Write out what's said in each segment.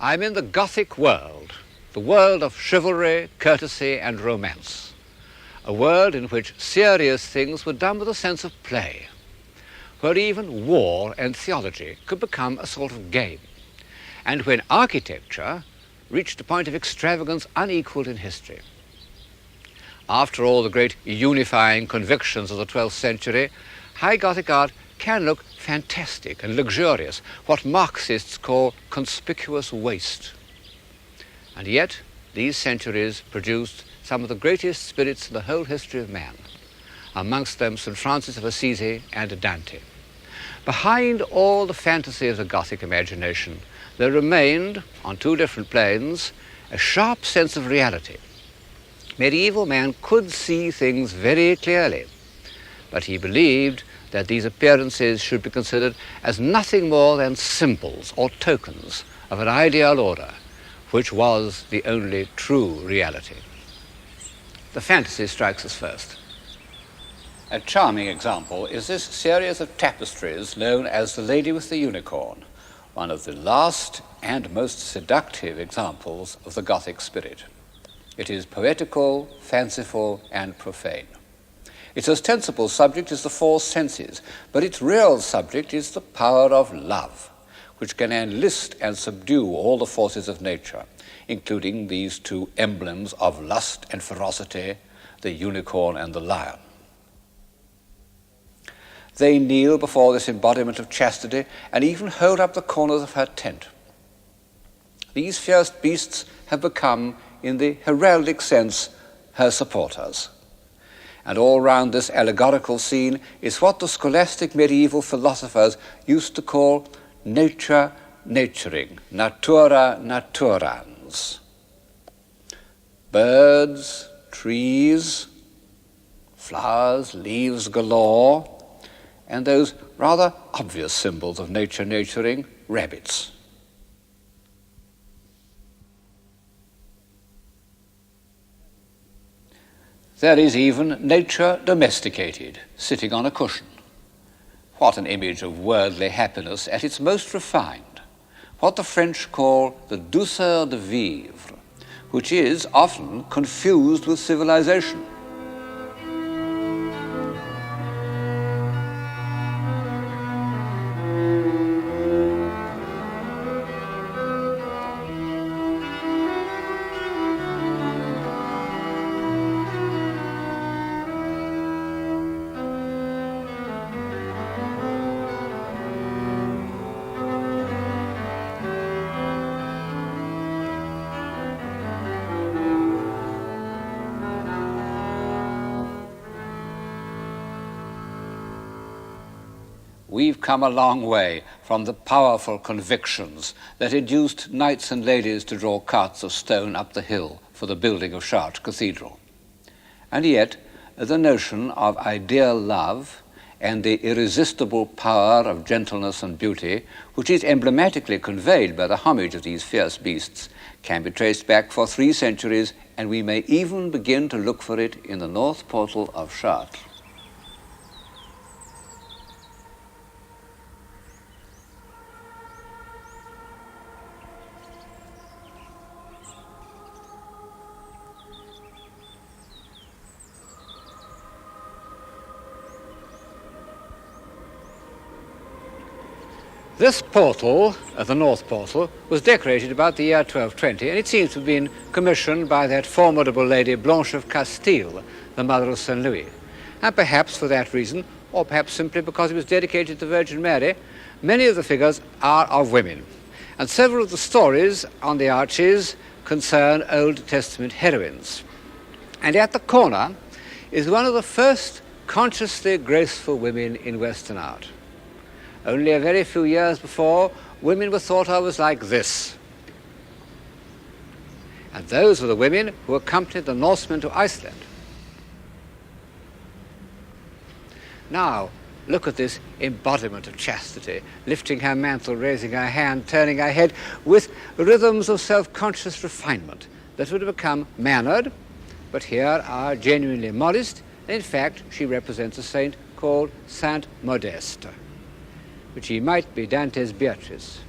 I'm in the Gothic world, the world of chivalry, courtesy and romance, a world in which serious things were done with a sense of play, where even war and theology could become a sort of game, and when architecture reached a point of extravagance unequaled in history. After all the great unifying convictions of the 12th century, high Gothic art can look fantastic and luxurious, what Marxists call conspicuous waste. And yet, these centuries produced some of the greatest spirits in the whole history of man, amongst them St. Francis of Assisi and Dante. Behind all the fantasy of the Gothic imagination, there remained, on two different planes, a sharp sense of reality. Medieval man could see things very clearly, but he believed that these appearances should be considered as nothing more than symbols or tokens of an ideal order, which was the only true reality. The fantasy strikes us first. A charming example is this series of tapestries known as The Lady with the Unicorn, one of the last and most seductive examples of the Gothic spirit. It is poetical, fanciful, and profane. Its ostensible subject is the four senses, but its real subject is the power of love, which can enlist and subdue all the forces of nature, including these two emblems of lust and ferocity, the unicorn and the lion. They kneel before this embodiment of chastity and even hold up the corners of her tent. These fierce beasts have become, in the heraldic sense, her supporters. And all round this allegorical scene is what the scholastic medieval philosophers used to call nature naturing, natura naturans. Birds, trees, flowers, leaves galore, and those rather obvious symbols of nature naturing, rabbits. There is even nature domesticated, sitting on a cushion. What an image of worldly happiness at its most refined, what the French call the douceur de vivre, which is often confused with civilization. We've come a long way from the powerful convictions that induced knights and ladies to draw carts of stone up the hill for the building of Chartres Cathedral. And yet, the notion of ideal love and the irresistible power of gentleness and beauty, which is emblematically conveyed by the homage of these fierce beasts, can be traced back for 3 centuries, and we may even begin to look for it in the north portal of Chartres. This portal, the north portal, was decorated about the year 1220, and it seems to have been commissioned by that formidable lady Blanche of Castile, the mother of St. Louis. And perhaps for that reason, or perhaps simply because it was dedicated to the Virgin Mary, many of the figures are of women. And several of the stories on the arches concern Old Testament heroines. And at the corner is one of the first consciously graceful women in Western art. Only a very few years before, women were thought of as like this. And those were the women who accompanied the Norsemen to Iceland. Now, look at this embodiment of chastity, lifting her mantle, raising her hand, turning her head, with rhythms of self-conscious refinement that would have become mannered, but here are genuinely modest, and in fact, she represents a saint called Saint Modeste, which he might be Dante's Beatrice.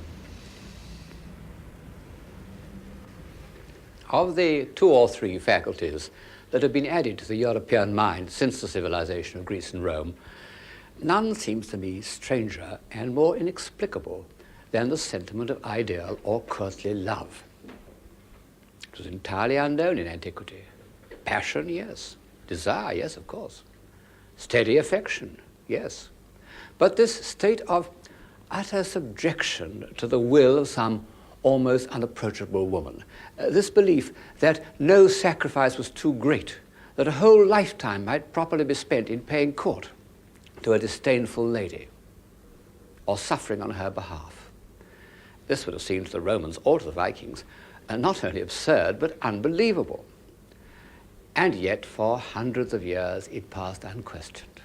Of the 2 or 3 faculties that have been added to the European mind since the civilization of Greece and Rome, none seems to me stranger and more inexplicable than the sentiment of ideal or courtly love. It was entirely unknown in antiquity. Passion, yes. Desire, yes, of course. Steady affection, yes. But this state of utter subjection to the will of some almost unapproachable woman, this belief that no sacrifice was too great, that a whole lifetime might properly be spent in paying court to a disdainful lady or suffering on her behalf. This would have seemed to the Romans or to the Vikings not only absurd but unbelievable. And yet for hundreds of years it passed unquestioned.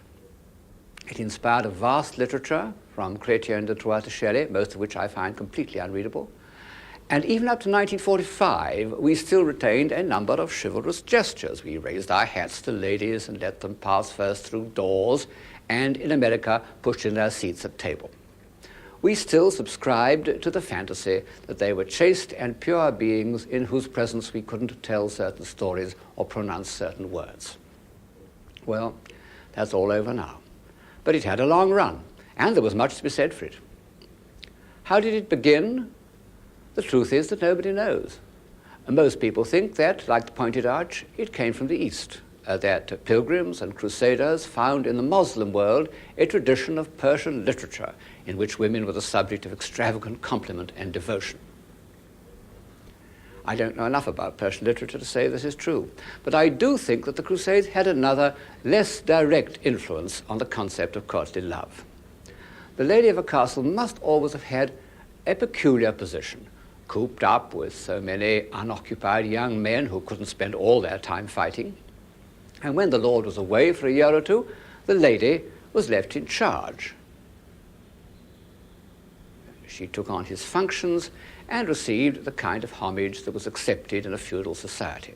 It inspired a vast literature from Chrétien de Troyes to Shelley, most of which I find completely unreadable. And even up to 1945, we still retained a number of chivalrous gestures. We raised our hats to ladies and let them pass first through doors, and in America, pushed in their seats at table. We still subscribed to the fantasy that they were chaste and pure beings in whose presence we couldn't tell certain stories or pronounce certain words. Well, that's all over now. But it had a long run, and there was much to be said for it. How did it begin? The truth is that nobody knows. And most people think that, like the pointed arch, it came from the East, that pilgrims and crusaders found in the Muslim world a tradition of Persian literature in which women were the subject of extravagant compliment and devotion. I don't know enough about Persian literature to say this is true, but I do think that the Crusades had another, less direct influence on the concept of courtly love. The lady of a castle must always have had a peculiar position, cooped up with so many unoccupied young men who couldn't spend all their time fighting. And when the lord was away for a year or two, the lady was left in charge. She took on his functions and received the kind of homage that was accepted in a feudal society.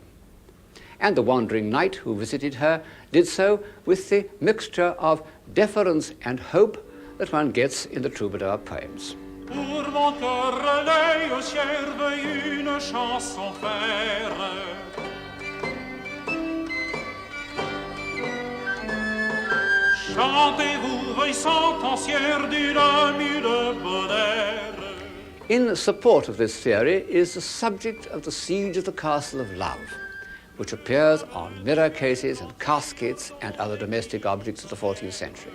And the wandering knight who visited her did so with the mixture of deference and hope that one gets in the troubadour poems. Pour mon cœur relais au serve une chanson faire. Chantez-vous, veuille sentencière d'une mille bonheur. In support of this theory is the subject of the Siege of the Castle of Love, which appears on mirror cases and caskets and other domestic objects of the 14th century.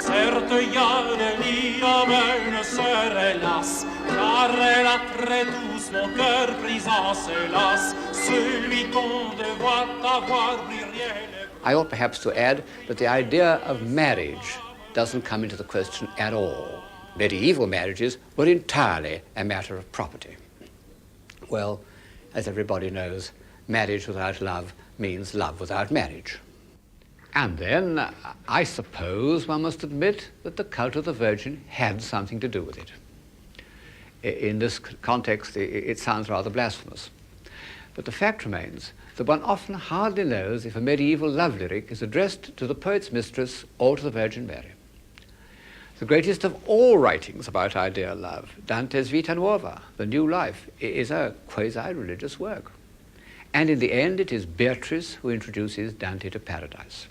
Certes, y a le lit à une sœur, hélas, car elle a très tous mon cœur pris en ses lacs. Celui qu'on doit avoir pluriel. I ought perhaps to add that the idea of marriage doesn't come into the question at all. Medieval marriages were entirely a matter of property. Well, as everybody knows, marriage without love means love without marriage. And then, I suppose one must admit that the cult of the Virgin had something to do with it. In this context, it sounds rather blasphemous. But the fact remains that one often hardly knows if a medieval love lyric is addressed to the poet's mistress or to the Virgin Mary. The greatest of all writings about ideal love, Dante's Vita Nuova, The New Life, is a quasi-religious work. And in the end, it is Beatrice who introduces Dante to paradise.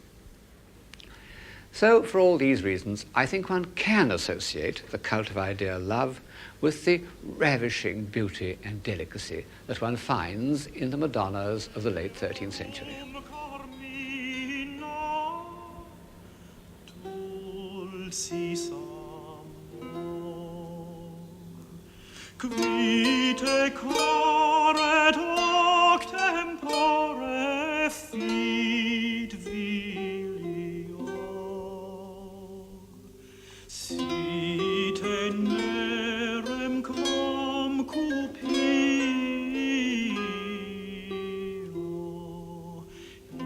So, for all these reasons, I think one can associate the cult of ideal love with the ravishing beauty and delicacy that one finds in the Madonnas of the late 13th century. Quite core hoc tempore fit vilio, si tenerem quam cupio,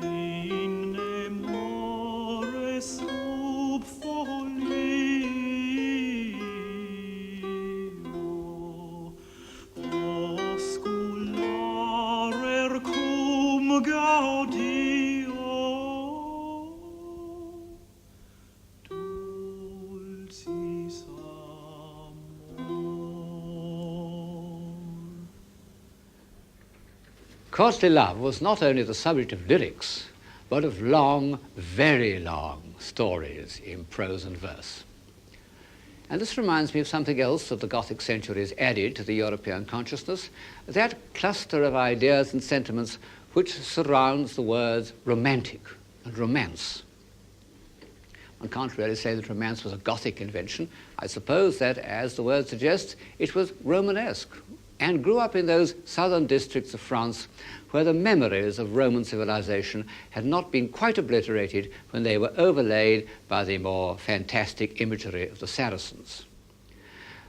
in nemore sub folio. Courtly love was not only the subject of lyrics, but of long, very long stories in prose and verse. And this reminds me of something else that the Gothic centuries added to the European consciousness, that cluster of ideas and sentiments which surrounds the words romantic and romance. One can't really say that romance was a Gothic invention. I suppose that, as the word suggests, it was Romanesque and grew up in those southern districts of France where the memories of Roman civilization had not been quite obliterated when they were overlaid by the more fantastic imagery of the Saracens.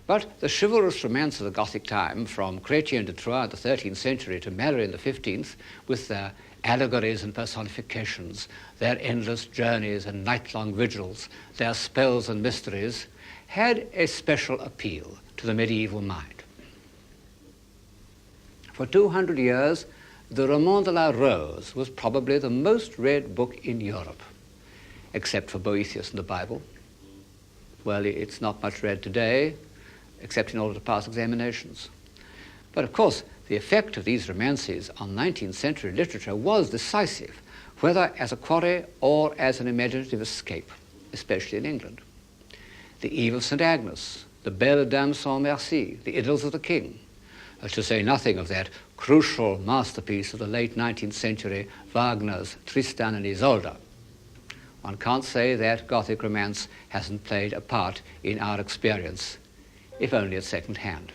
But the chivalrous romance of the Gothic time, from Chrétien de Troyes in the 13th century to Mary in the 15th, with their allegories and personifications, their endless journeys and night-long vigils, their spells and mysteries, had a special appeal to the medieval mind. For 200 years, the Roman de la Rose was probably the most read book in Europe, except for Boethius and the Bible. Well, it's not much read today, except in order to pass examinations. But of course, the effect of these romances on 19th century literature was decisive, whether as a quarry or as an imaginative escape, especially in England. The Eve of St. Agnes, the Belle Dame sans Merci, the Idylls of the King, to say nothing of that crucial masterpiece of the late 19th century, Wagner's Tristan and Isolde. One can't say that Gothic romance hasn't played a part in our experience, if only at second hand.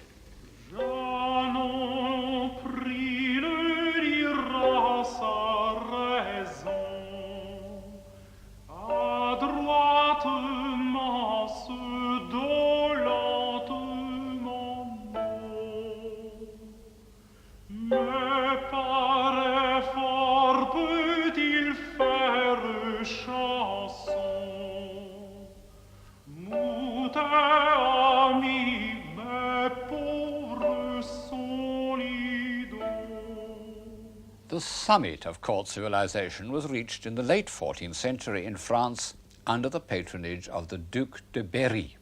The summit of court civilization was reached in the late 14th century in France under the patronage of the Duc de Berry.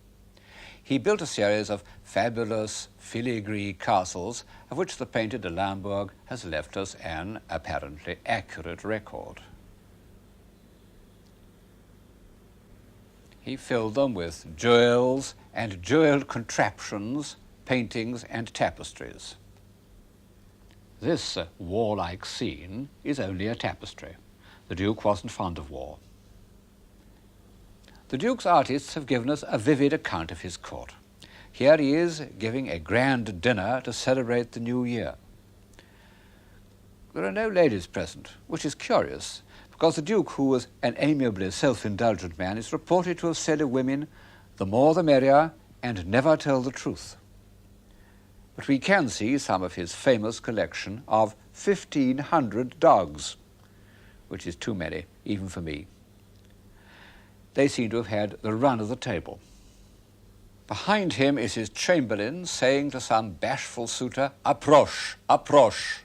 He built a series of fabulous filigree castles, of which the painter de Limbourg has left us an apparently accurate record. He filled them with jewels and jeweled contraptions, paintings and tapestries. This warlike scene is only a tapestry. The Duke wasn't fond of war. The Duke's artists have given us a vivid account of his court. Here he is giving a grand dinner to celebrate the new year. There are no ladies present, which is curious, because the Duke, who was an amiably self-indulgent man, is reported to have said of women, "The more the merrier, and never tell the truth." But we can see some of his famous collection of 1,500 dogs, which is too many, even for me. They seem to have had the run of the table. Behind him is his chamberlain saying to some bashful suitor, "Approche, approche,"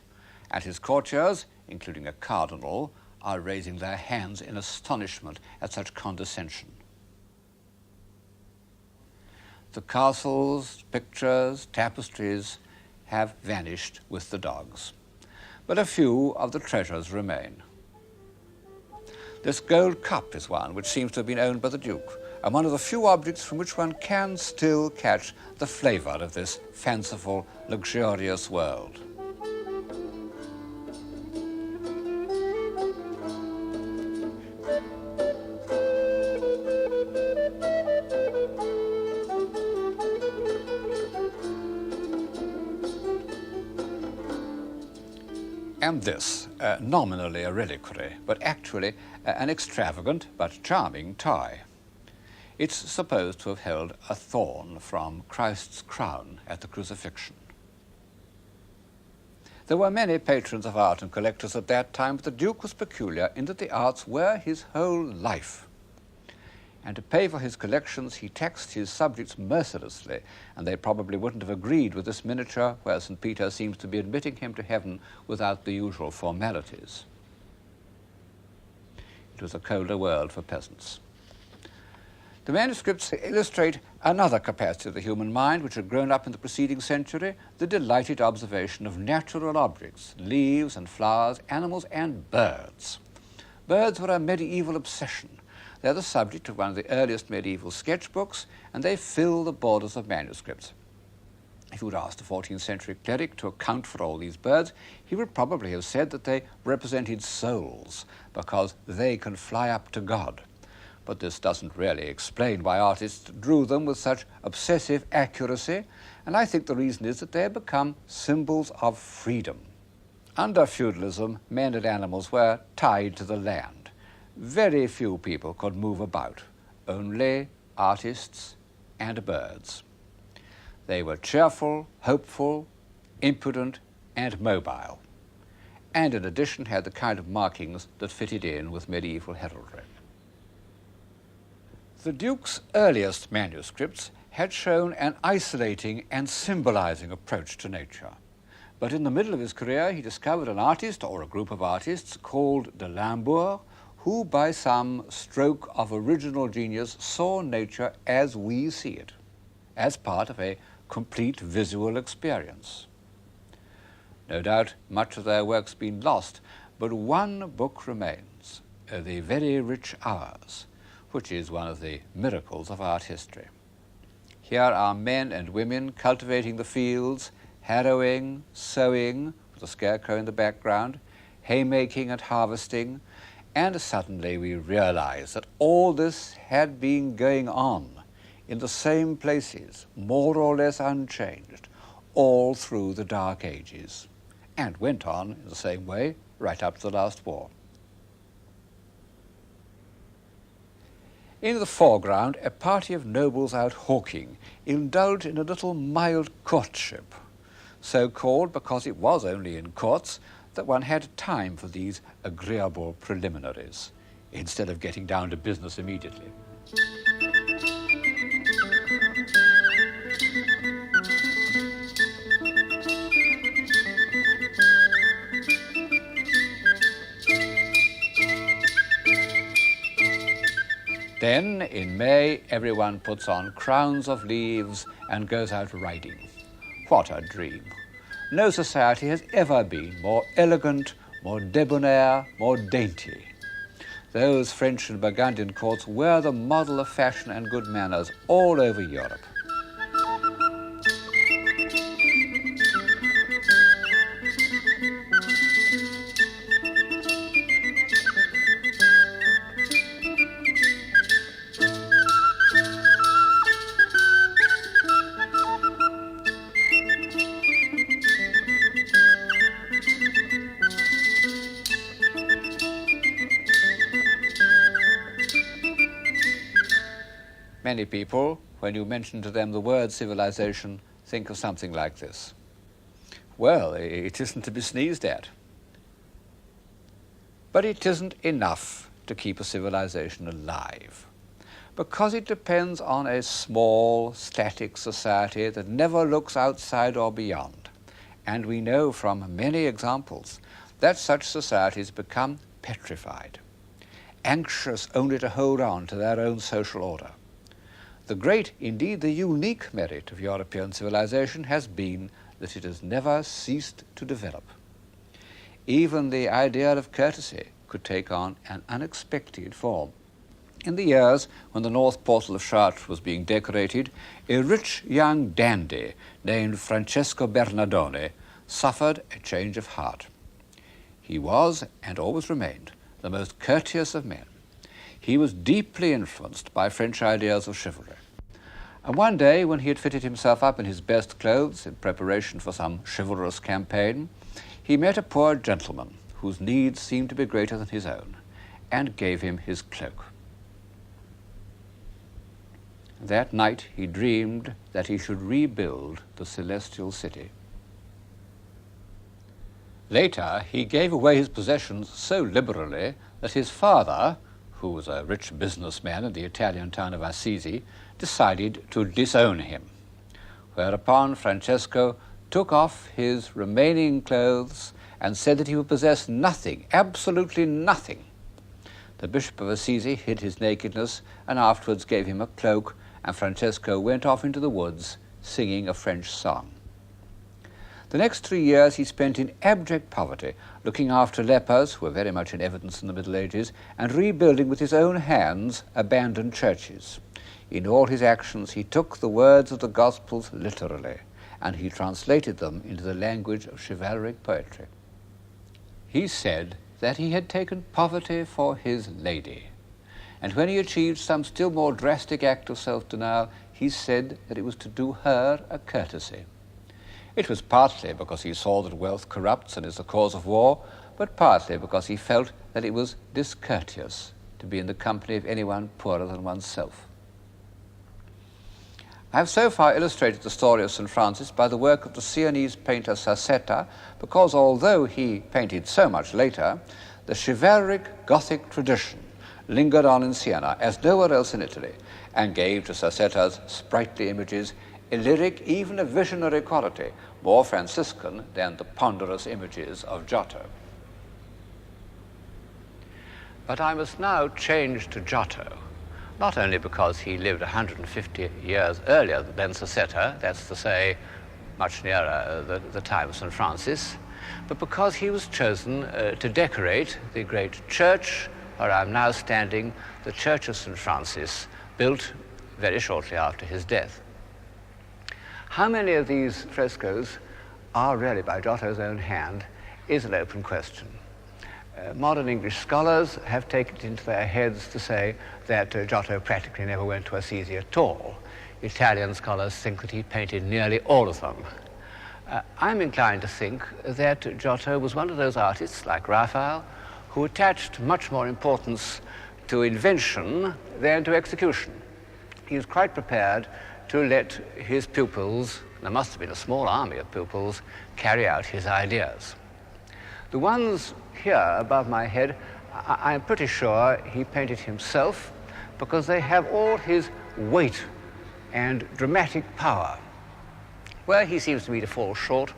and his courtiers, including a cardinal, are raising their hands in astonishment at such condescension. The castles, pictures, tapestries have vanished with the dogs, but a few of the treasures remain. This gold cup is one which seems to have been owned by the Duke, and one of the few objects from which one can still catch the flavour of this fanciful, luxurious world. And this, nominally a reliquary, but actually an extravagant but charming tie. It's supposed to have held a thorn from Christ's crown at the crucifixion. There were many patrons of art and collectors at that time, but the Duke was peculiar in that the arts were his whole life. And to pay for his collections, he taxed his subjects mercilessly, and they probably wouldn't have agreed with this miniature where St. Peter seems to be admitting him to heaven without the usual formalities. It was a colder world for peasants. The manuscripts illustrate Another capacity of the human mind which had grown up in the preceding century, the delighted observation of natural objects, leaves and flowers, animals and birds. Birds were a medieval obsession. They're the subject of one of the earliest medieval sketchbooks, and they fill the borders of manuscripts. If you would ask the 14th century cleric to account for all these birds, he would probably have said that they represented souls, because they can fly up to God. But this doesn't really explain why artists drew them with such obsessive accuracy, and I think the reason is that they have become symbols of freedom. Under feudalism, men and animals were tied to the land. Very few people could move about, only artists and birds. They were cheerful, hopeful, impudent, and mobile, and in addition had the kind of markings that fitted in with medieval heraldry. The Duke's earliest manuscripts had shown an isolating and symbolizing approach to nature. But in the middle of his career, he discovered an artist or a group of artists called de Limbourg, who by some stroke of original genius saw nature as we see it, as part of a complete visual experience. No doubt much of their work's been lost, but one book remains, The Very Rich Hours, which is one of the miracles of art history. Here are men and women cultivating the fields, harrowing, sowing, with a scarecrow in the background, haymaking and harvesting, and suddenly we realize that all this had been going on in the same places, more or less unchanged, all through the Dark Ages, and went on in the same way right up to the last war. In the foreground, a party of nobles out hawking indulged in a little mild courtship, so called because it was only in courts that one had time for these agreeable preliminaries, instead of getting down to business immediately. Then, in May, everyone puts on crowns of leaves and goes out riding. What a dream! No society has ever been more elegant, more debonair, more dainty. Those French and Burgundian courts were the model of fashion and good manners all over Europe. Many people, when you mention to them the word civilization, think of something like this. Well, it isn't to be sneezed at. But it isn't enough to keep a civilization alive, because it depends on a small, static society that never looks outside or beyond. And we know from many examples that such societies become petrified, anxious only to hold on to their own social order. The great, indeed the unique merit of European civilization has been that it has never ceased to develop. Even the idea of courtesy could take on an unexpected form. In the years when the north portal of Chartres was being decorated, a rich young dandy named Francesco Bernardone suffered a change of heart. He was, and always remained, the most courteous of men. He was deeply influenced by French ideas of chivalry. And one day, when he had fitted himself up in his best clothes in preparation for some chivalrous campaign, he met a poor gentleman whose needs seemed to be greater than his own, and gave him his cloak. That night he dreamed that he should rebuild the celestial city. Later, he gave away his possessions so liberally that his father, who was a rich businessman in the Italian town of Assisi, decided to disown him, whereupon Francesco took off his remaining clothes and said that he would possess nothing, absolutely nothing. The Bishop of Assisi hid his nakedness and afterwards gave him a cloak and Francesco went off into the woods singing a French song. The next 3 years he spent in abject poverty, looking after lepers, who were very much in evidence in the Middle Ages, and rebuilding with his own hands abandoned churches. In all his actions he took the words of the Gospels literally, and he translated them into the language of chivalric poetry. He said that he had taken poverty for his lady, and when he achieved some still more drastic act of self-denial, he said that it was to do her a courtesy. It was partly because he saw that wealth corrupts and is the cause of war, but partly because he felt that it was discourteous to be in the company of anyone poorer than oneself. I have so far illustrated the story of St. Francis by the work of the Sienese painter Sassetta, because although he painted so much later, the chivalric Gothic tradition lingered on in Siena as nowhere else in Italy, and gave to Sassetta's sprightly images a lyric, even a visionary quality, more Franciscan than the ponderous images of Giotto. But I must now change to Giotto, not only because he lived 150 years earlier than Sassetta, that's to say, much nearer the time of St. Francis, but because he was chosen to decorate the great church where I'm now standing, the Church of St. Francis, built very shortly after his death. How many of these frescoes are really by Giotto's own hand is an open question. Modern English scholars have taken it into their heads to say that Giotto practically never went to Assisi at all. Italian scholars think that he painted nearly all of them. I'm inclined to think that Giotto was one of those artists, like Raphael, who attached much more importance to invention than to execution. He was quite prepared to let his pupils, there must have been a small army of pupils, carry out his ideas. The ones here above my head, I'm pretty sure he painted himself because they have all his weight and dramatic power. Where he seems to me to fall short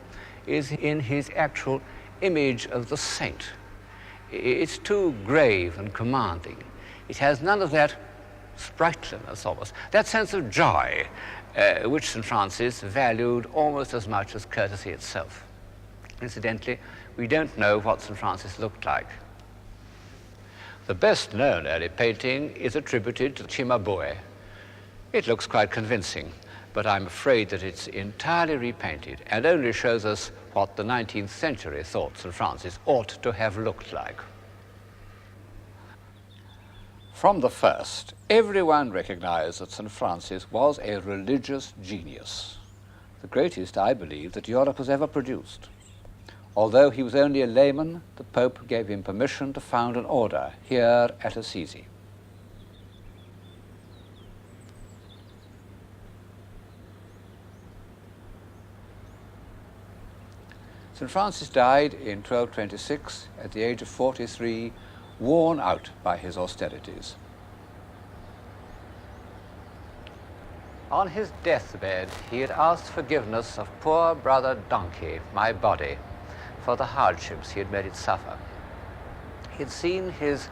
is in his actual image of the saint. It's too grave and commanding. It has none of that sprightliness almost, that sense of joy which St. Francis valued almost as much as courtesy itself. Incidentally, we don't know what St. Francis looked like. The best known early painting is attributed to Cimabue. It looks quite convincing, but I'm afraid that it's entirely repainted and only shows us what the 19th century thought St. Francis ought to have looked like. From the first, everyone recognized that St. Francis was a religious genius, the greatest, I believe, that Europe has ever produced. Although he was only a layman, the Pope gave him permission to found an order here at Assisi. St. Francis died in 1226 at the age of 43, worn out by his austerities. On his deathbed, he had asked forgiveness of poor brother Donkey, my body, for the hardships he had made it suffer. He had seen his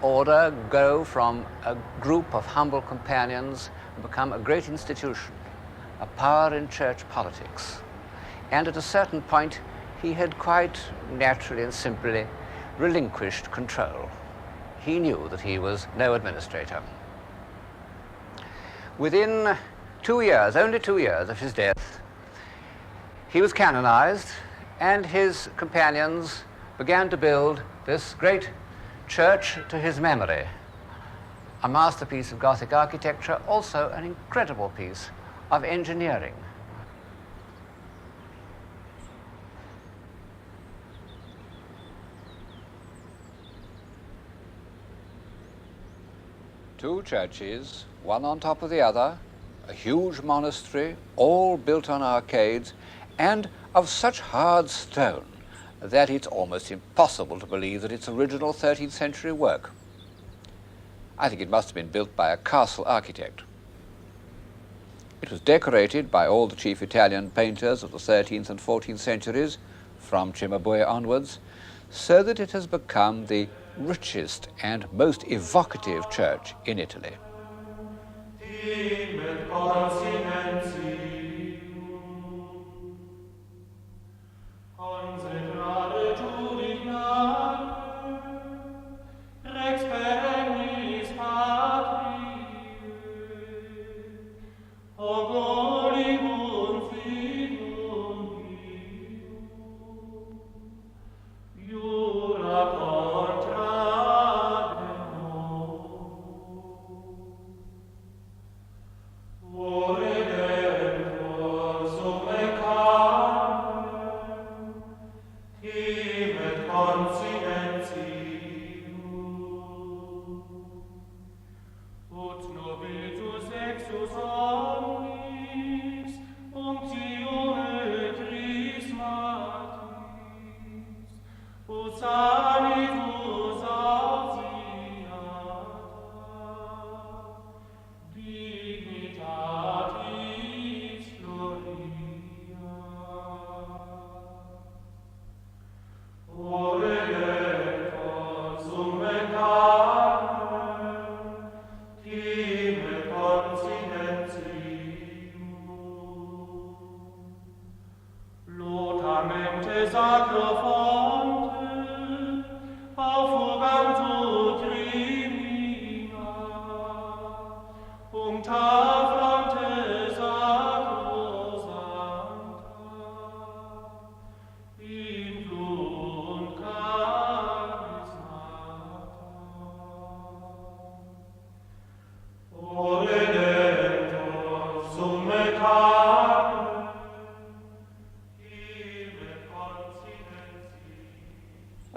order go from a group of humble companions and become a great institution, a power in church politics. And at a certain point, he had quite naturally and simply relinquished control. He knew that he was no administrator. Within 2 years, only 2 years of his death, he was canonized, and his companions began to build this great church to his memory. A masterpiece of Gothic architecture, also an incredible piece of engineering. Two churches, one on top of the other, a huge monastery, all built on arcades, and of such hard stone that it's almost impossible to believe that it's original 13th century work. I think it must have been built by a castle architect. It was decorated by all the chief Italian painters of the 13th and 14th centuries, from Cimabue onwards, so that it has become the richest and most evocative church in Italy. Timet continentium, consecrare judignare, rex pernis patrie, ogolibus fidum Deo, iura contra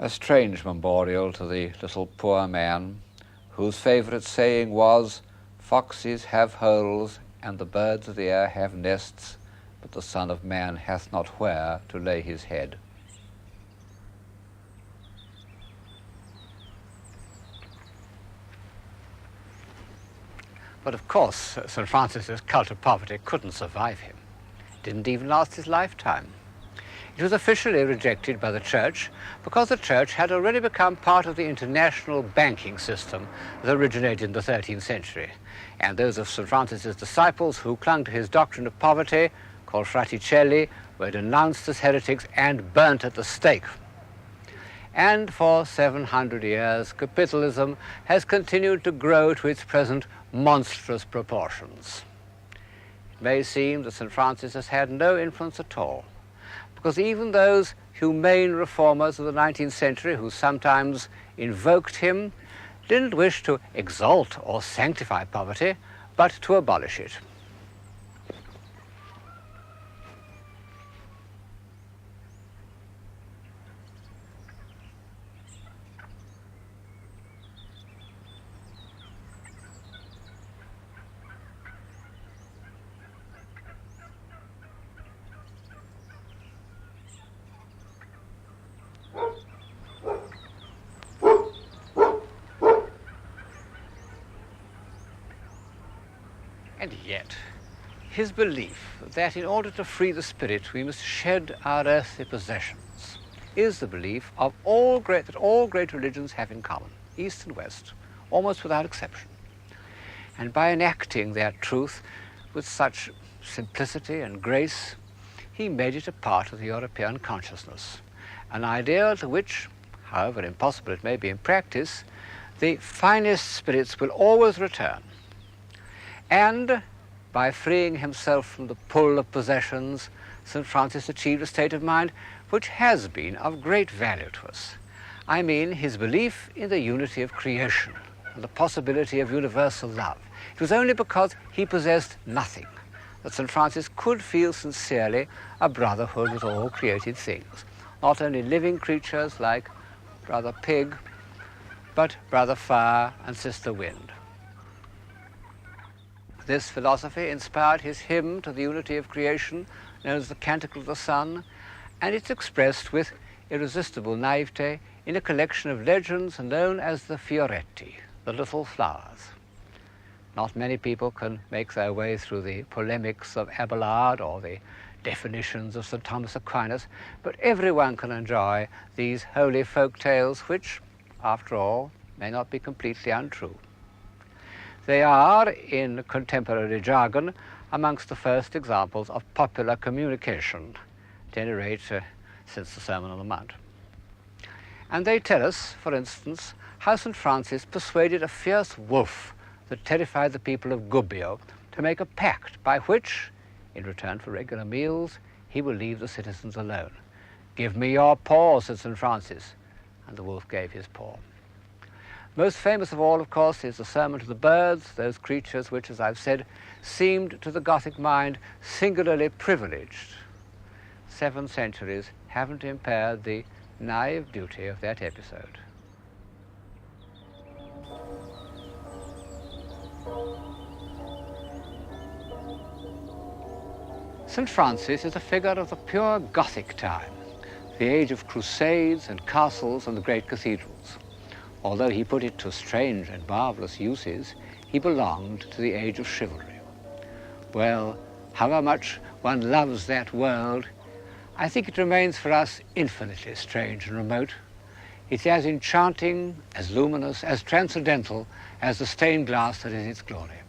A strange memorial to the little poor man, whose favourite saying was, "Foxes have holes, and the birds of the air have nests, but the Son of Man hath not where to lay his head." But of course, St. Francis's cult of poverty couldn't survive him. It didn't even last his lifetime. It was officially rejected by the Church because the Church had already become part of the international banking system that originated in the 13th century. And those of St. Francis's disciples who clung to his doctrine of poverty, called Fraticelli, were denounced as heretics and burnt at the stake. And for 700 years, capitalism has continued to grow to its present monstrous proportions. It may seem that St. Francis has had no influence at all, because even those humane reformers of the 19th century who sometimes invoked him didn't wish to exalt or sanctify poverty, but to abolish it. And yet, his belief that in order to free the spirit we must shed our earthly possessions is the belief of that all great religions have in common, East and West, almost without exception. And by enacting that truth with such simplicity and grace, he made it a part of the European consciousness, an ideal to which, however impossible it may be in practice, the finest spirits will always return. And by freeing himself from the pull of possessions, St. Francis achieved a state of mind which has been of great value to us. I mean his belief in the unity of creation and the possibility of universal love. It was only because he possessed nothing that St. Francis could feel sincerely a brotherhood with all created things, not only living creatures like Brother Pig, but Brother Fire and Sister Wind. This philosophy inspired his hymn to the unity of creation, known as the Canticle of the Sun, and it's expressed with irresistible naivete in a collection of legends known as the Fioretti, the little flowers. Not many people can make their way through the polemics of Abelard or the definitions of St. Thomas Aquinas, but everyone can enjoy these holy folk tales which, after all, may not be completely untrue. They are, in contemporary jargon, amongst the first examples of popular communication, at any rate since the Sermon on the Mount. And they tell us, for instance, how St. Francis persuaded a fierce wolf that terrified the people of Gubbio to make a pact by which, in return for regular meals, he will leave the citizens alone. "Give me your paw," said St. Francis, and the wolf gave his paw. Most famous of all, of course, is the Sermon to the Birds, those creatures which, as I've said, seemed to the Gothic mind singularly privileged. 7 centuries haven't impaired the naive beauty of that episode. St. Francis is a figure of the pure Gothic time, the age of crusades and castles and the great cathedrals. Although he put it to strange and marvelous uses, he belonged to the age of chivalry. Well, however much one loves that world, I think it remains for us infinitely strange and remote. It's as enchanting, as luminous, as transcendental as the stained glass that is its glory.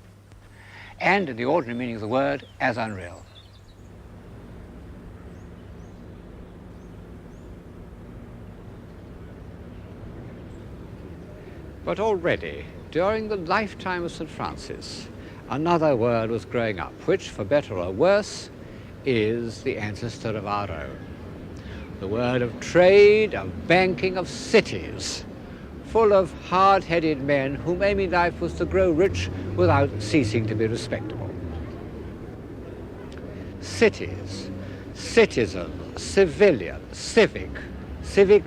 And, in the ordinary meaning of the word, as unreal. But already, during the lifetime of St. Francis, another world was growing up, which, for better or worse, is the ancestor of our own. The world of trade, of banking, of cities, full of hard-headed men whose aim in life was to grow rich without ceasing to be respectable. Cities, citizen, civilian, civic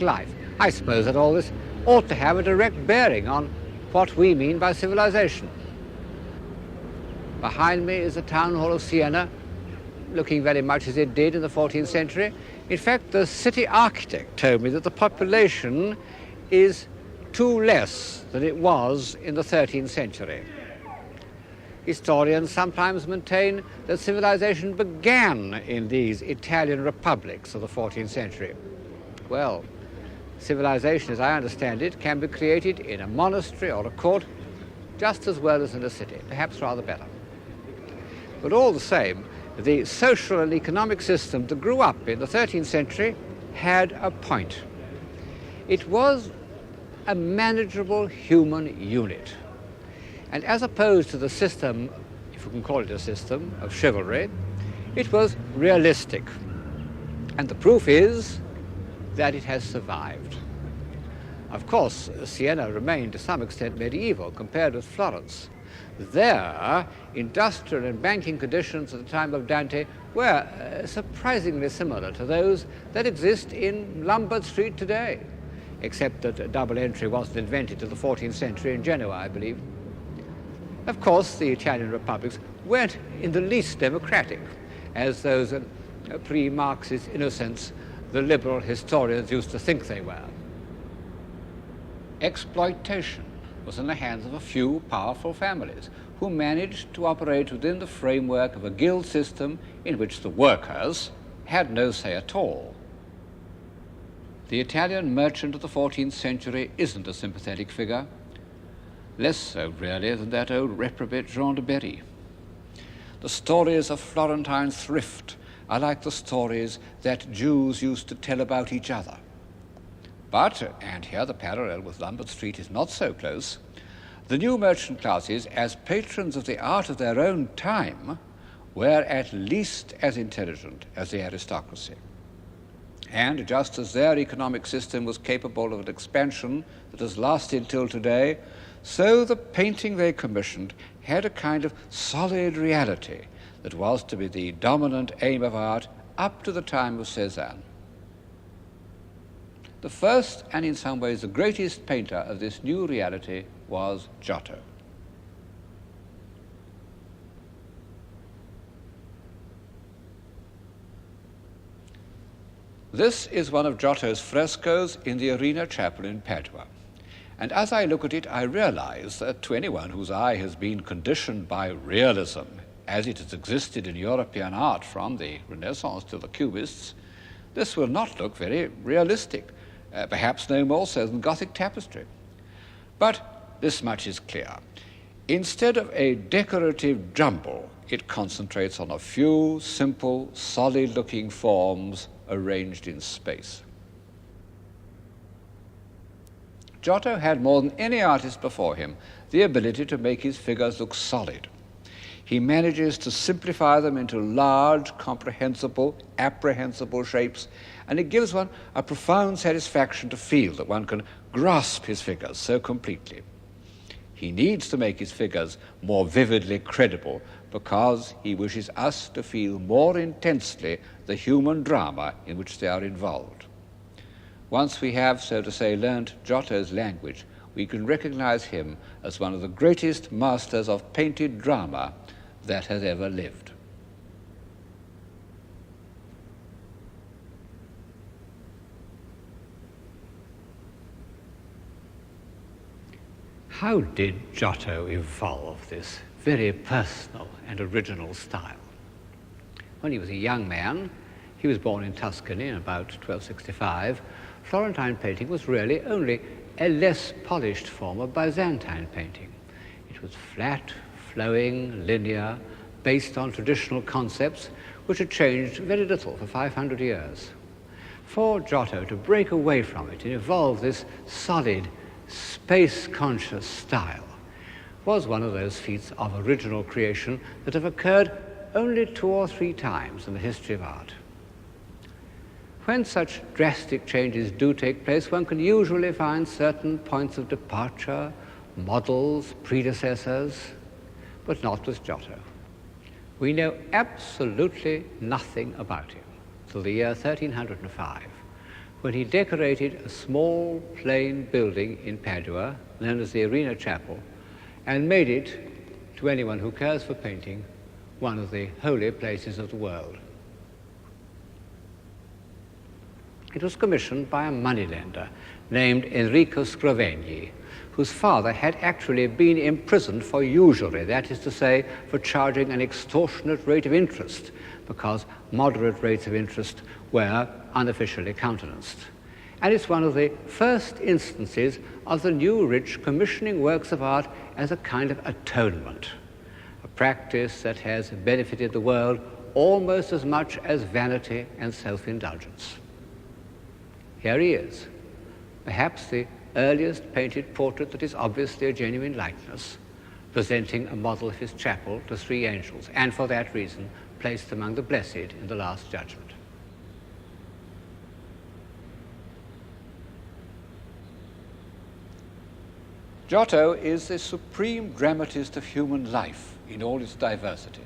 life. I suppose that all this ought to have a direct bearing on what we mean by civilization. Behind me is the town hall of Siena, looking very much as it did in the 14th century. In fact, the city architect told me that the population is 2 less than it was in the 13th century. Historians sometimes maintain that civilization began in these Italian republics of the 14th century. Well, civilization, as I understand it, can be created in a monastery or a court just as well as in a city, perhaps rather better. But all the same, the social and economic system that grew up in the 13th century had a point. It was a manageable human unit. And as opposed to the system, if we can call it a system, of chivalry, it was realistic. And the proof is that it has survived. Of course, Siena remained to some extent medieval compared with Florence. There, industrial and banking conditions at the time of Dante were surprisingly similar to those that exist in Lombard Street today, except that double entry wasn't invented till the 14th century in Genoa, I believe. Of course, the Italian republics weren't in the least democratic, as those pre-Marxist innocents, the liberal historians, used to think they were. Exploitation was in the hands of a few powerful families who managed to operate within the framework of a guild system in which the workers had no say at all. The Italian merchant of the 14th century isn't a sympathetic figure, less so really than that old reprobate Jean de Berry. The stories of Florentine thrift are like the stories that Jews used to tell about each other. But, and here the parallel with Lombard Street is not so close, the new merchant classes, as patrons of the art of their own time, were at least as intelligent as the aristocracy. And just as their economic system was capable of an expansion that has lasted till today, so the painting they commissioned had a kind of solid reality that was to be the dominant aim of art up to the time of Cézanne. The first, and in some ways the greatest painter of this new reality was Giotto. This is one of Giotto's frescoes in the Arena Chapel in Padua. And as I look at it, I realize that to anyone whose eye has been conditioned by realism, as it has existed in European art from the Renaissance to the Cubists, this will not look very realistic, perhaps no more so than Gothic tapestry. But this much is clear. Instead of a decorative jumble, it concentrates on a few simple, solid-looking forms arranged in space. Giotto had, more than any artist before him, the ability to make his figures look solid. He manages to simplify them into large, comprehensible, apprehensible shapes, and it gives one a profound satisfaction to feel that one can grasp his figures so completely. He needs to make his figures more vividly credible because he wishes us to feel more intensely the human drama in which they are involved. Once we have, so to say, learnt Giotto's language, we can recognize him as one of the greatest masters of painted drama that has ever lived. How did Giotto evolve this very personal and original style? When he was a young man, he was born in Tuscany in about 1265, Florentine painting was really only a less polished form of Byzantine painting. It was flat, flowing, linear, based on traditional concepts which had changed very little for 500 years. For Giotto to break away from it and evolve this solid, space-conscious style was one of those feats of original creation that have occurred only 2 or 3 times in the history of art. When such drastic changes do take place, one can usually find certain points of departure, models, predecessors, but not with Giotto. We know absolutely nothing about him till the year 1305, when he decorated a small plain building in Padua, known as the Arena Chapel, and made it, to anyone who cares for painting, one of the holy places of the world. It was commissioned by a moneylender named Enrico Scrovegni, whose father had actually been imprisoned for usury, that is to say, for charging an extortionate rate of interest, because moderate rates of interest were unofficially countenanced. And it's one of the first instances of the new rich commissioning works of art as a kind of atonement, a practice that has benefited the world almost as much as vanity and self-indulgence. Here he is, perhaps the earliest painted portrait that is obviously a genuine likeness, presenting a model of his chapel to 3 angels, and for that reason placed among the blessed in the Last Judgment. Giotto is the supreme dramatist of human life in all its diversity.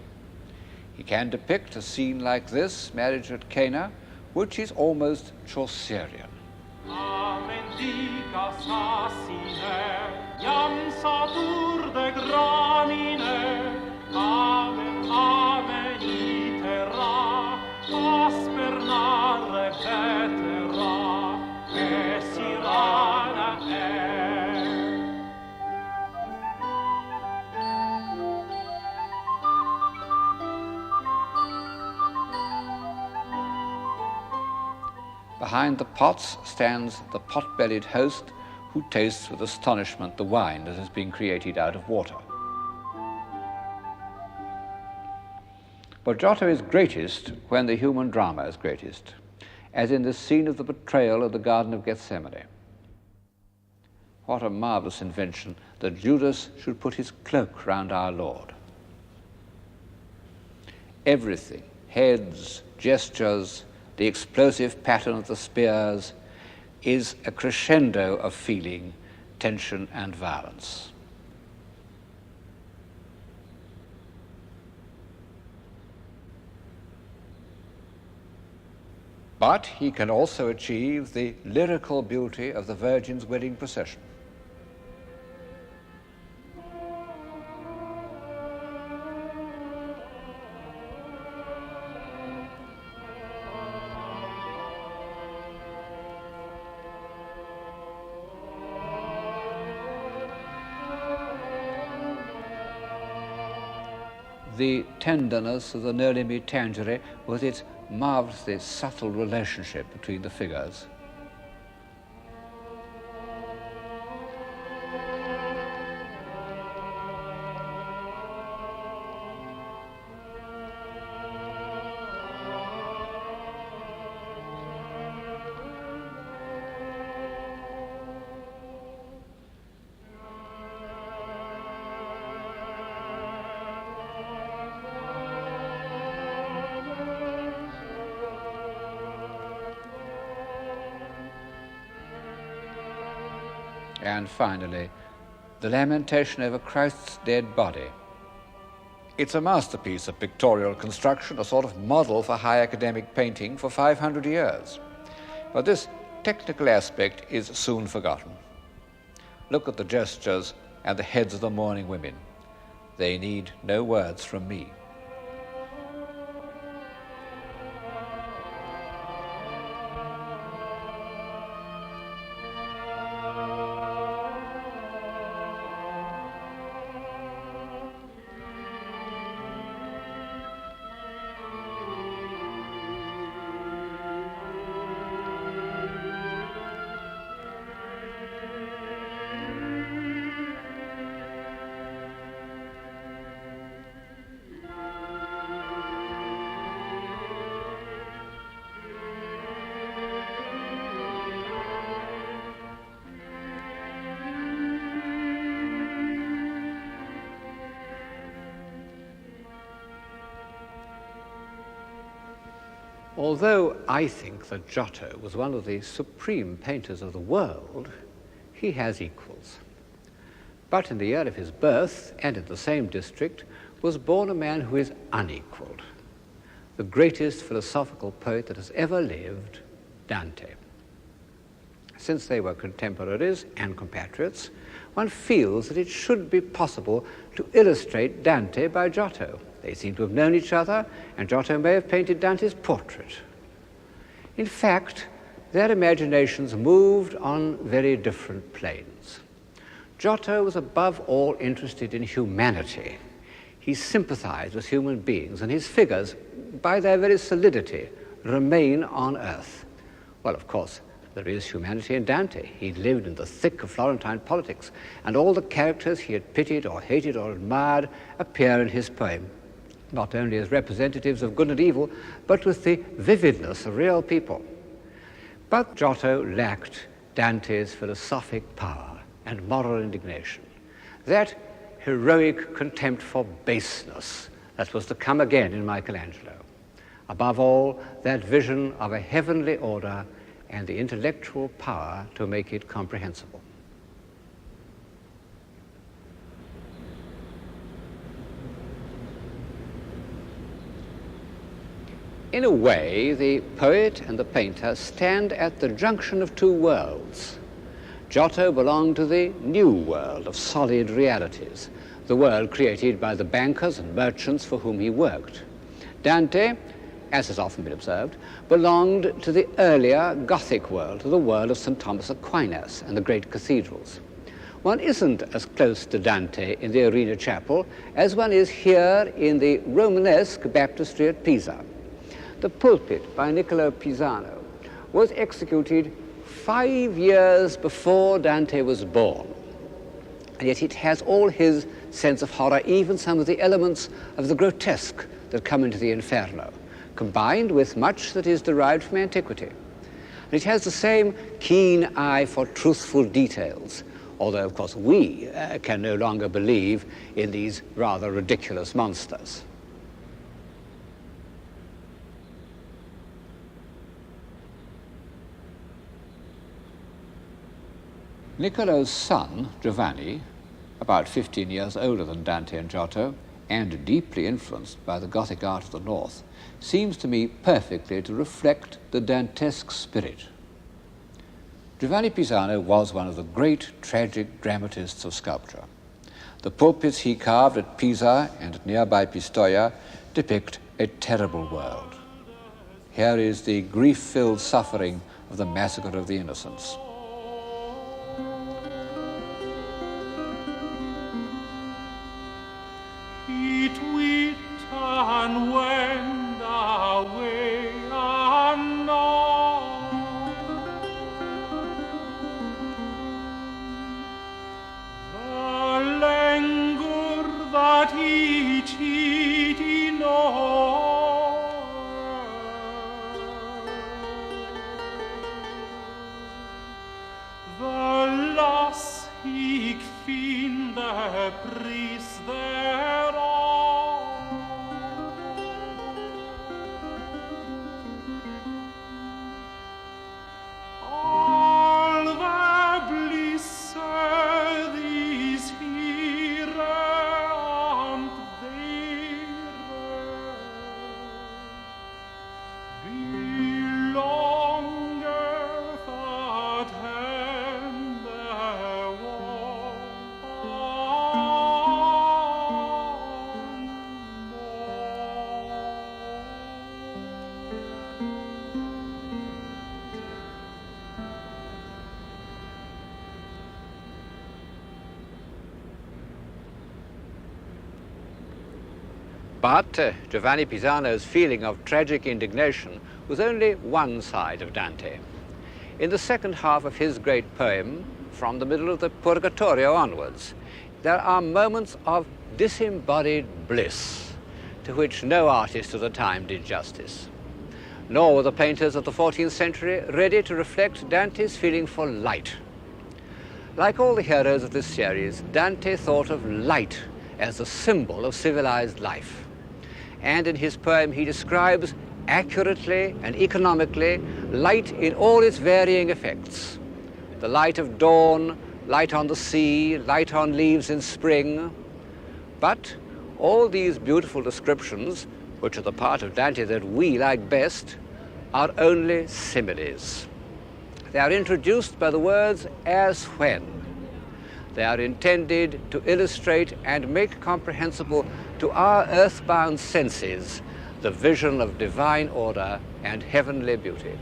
He can depict a scene like this, marriage at Cana, which is almost Chaucerian. Amen dica sasine, iam satur de gramine, amen, amen itera, aspernare vetera, esirana Behind the pots stands the pot-bellied host who tastes with astonishment the wine that has been created out of water. But Giotto is greatest when the human drama is greatest, as in the scene of the betrayal of the Garden of Gethsemane. What a marvelous invention that Judas should put his cloak round our Lord. Everything, heads, gestures, the explosive pattern of the spears, is a crescendo of feeling, tension, and violence. But he can also achieve the lyrical beauty of the Virgin's wedding procession. The tenderness of the Noli Me Tangere with its marvelously subtle relationship between the figures. And finally, the Lamentation over Christ's dead body. It's a masterpiece of pictorial construction, a sort of model for high academic painting for 500 years. But this technical aspect is soon forgotten. Look at the gestures and the heads of the mourning women. They need no words from me. Although I think that Giotto was one of the supreme painters of the world, he has equals. But in the year of his birth, and in the same district, was born a man who is unequaled, the greatest philosophical poet that has ever lived, Dante. Since they were contemporaries and compatriots, one feels that it should be possible to illustrate Dante by Giotto. They seem to have known each other, and Giotto may have painted Dante's portrait. In fact, their imaginations moved on very different planes. Giotto was above all interested in humanity. He sympathized with human beings, and his figures, by their very solidity, remain on earth. Well, of course, there is humanity in Dante. He lived in the thick of Florentine politics, and all the characters he had pitied or hated or admired appear in his poem, not only as representatives of good and evil, but with the vividness of real people. But Giotto lacked Dante's philosophic power and moral indignation, that heroic contempt for baseness that was to come again in Michelangelo. Above all, that vision of a heavenly order and the intellectual power to make it comprehensible. In a way, the poet and the painter stand at the junction of two worlds. Giotto belonged to the new world of solid realities, the world created by the bankers and merchants for whom he worked. Dante, as has often been observed, belonged to the earlier Gothic world, to the world of St. Thomas Aquinas and the great cathedrals. One isn't as close to Dante in the Arena Chapel as one is here in the Romanesque baptistry at Pisa. The pulpit by Niccolo Pisano was executed 5 years before Dante was born, and yet it has all his sense of horror, even some of the elements of the grotesque that come into the Inferno, combined with much that is derived from antiquity. And it has the same keen eye for truthful details, although, of course, we can no longer believe in these rather ridiculous monsters. Niccolo's son, Giovanni, about 15 years older than Dante and Giotto, and deeply influenced by the Gothic art of the North, seems to me perfectly to reflect the Dantesque spirit. Giovanni Pisano was one of the great tragic dramatists of sculpture. The pulpits he carved at Pisa and at nearby Pistoia depict a terrible world. Here is the grief-filled suffering of the massacre of the innocents. And went away unknown. The languor that each he knows, the loss he find the priest thereof. longeth at hand there But Giovanni Pisano's feeling of tragic indignation was only one side of Dante. In the second half of his great poem, from the middle of the Purgatorio onwards, there are moments of disembodied bliss to which no artist of the time did justice. Nor were the painters of the 14th century ready to reflect Dante's feeling for light. Like all the heroes of this series, Dante thought of light as a symbol of civilized life. And in his poem he describes accurately and economically light in all its varying effects. The light of dawn, light on the sea, light on leaves in spring. But all these beautiful descriptions, which are the part of Dante that we like best, are only similes. They are introduced by the words as when. They are intended to illustrate and make comprehensible to our earthbound senses the vision of divine order and heavenly beauty.